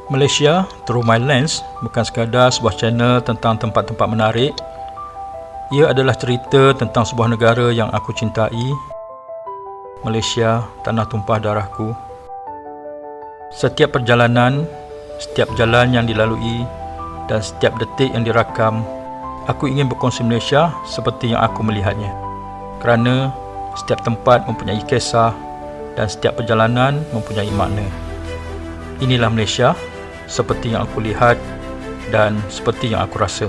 Malaysia Through My Lens bukan sekadar sebuah channel tentang tempat-tempat menarik. Ia adalah cerita tentang sebuah negara yang aku cintai, Malaysia, tanah tumpah darahku. Setiap perjalanan, setiap jalan yang dilalui dan setiap detik yang dirakam, aku ingin berkongsi Malaysia seperti yang aku melihatnya. Kerana setiap tempat mempunyai kisah dan setiap perjalanan mempunyai makna. Inilah Malaysia seperti yang aku lihat dan seperti yang aku rasa.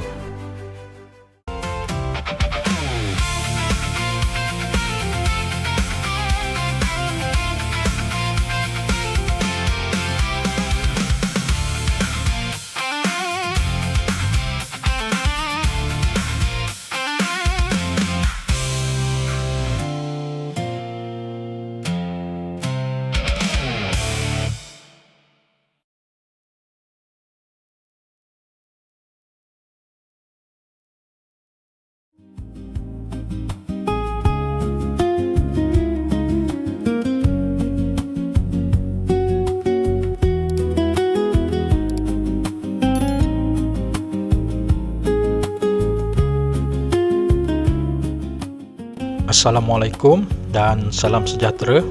Assalamualaikum dan salam sejahtera.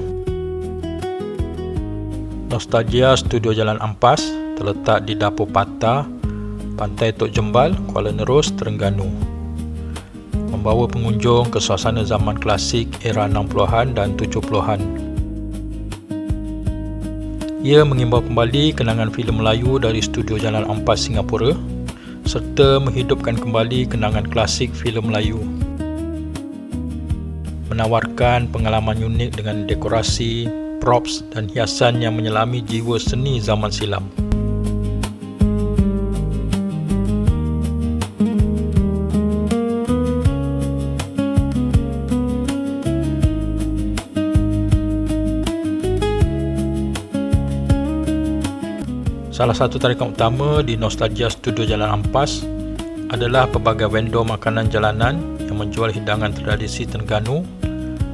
Nostalgia Studio Jalan Ampas terletak di Dapur Patah, Pantai Tok Jembal, Kuala Nerus, Terengganu. Membawa pengunjung ke suasana zaman klasik era 60-an dan 70-an. Ia mengimbau kembali kenangan filem Melayu dari Studio Jalan Ampas, Singapura, serta menghidupkan kembali kenangan klasik filem Melayu. Menawarkan pengalaman unik dengan dekorasi, props dan hiasan yang menyelami jiwa seni zaman silam. Salah satu tarikan utama di Nostalgia Studio Jalan Ampas adalah pelbagai vendor makanan jalanan yang menjual hidangan tradisi Terengganu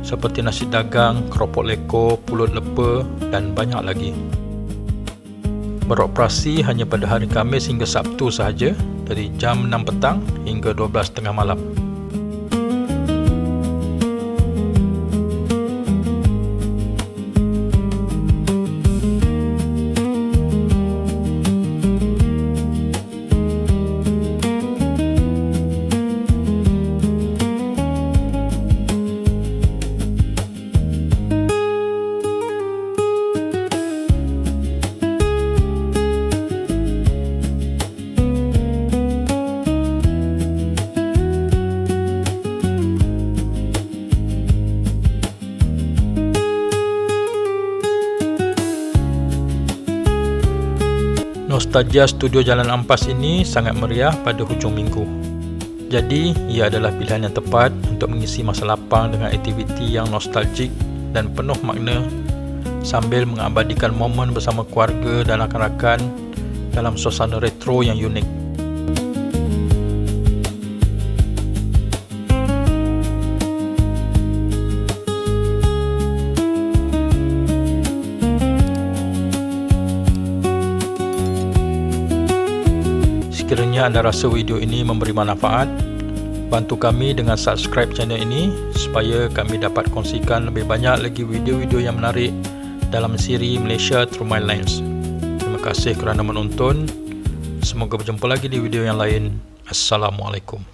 seperti nasi dagang, keropok leko, pulut lepa dan banyak lagi. Beroperasi hanya pada hari Khamis hingga Sabtu sahaja, dari jam 6 petang hingga 12.30 malam. Nostalgia Studio Jalan Ampas ini sangat meriah pada hujung minggu. Jadi, ia adalah pilihan yang tepat untuk mengisi masa lapang dengan aktiviti yang nostalgik dan penuh makna sambil mengabadikan momen bersama keluarga dan rakan-rakan dalam suasana retro yang unik. Sekiranya anda rasa video ini memberi manfaat, bantu kami dengan subscribe channel ini supaya kami dapat kongsikan lebih banyak lagi video-video yang menarik dalam siri Malaysia Through My Lens. Terima kasih kerana menonton. Semoga berjumpa lagi di video yang lain. Assalamualaikum.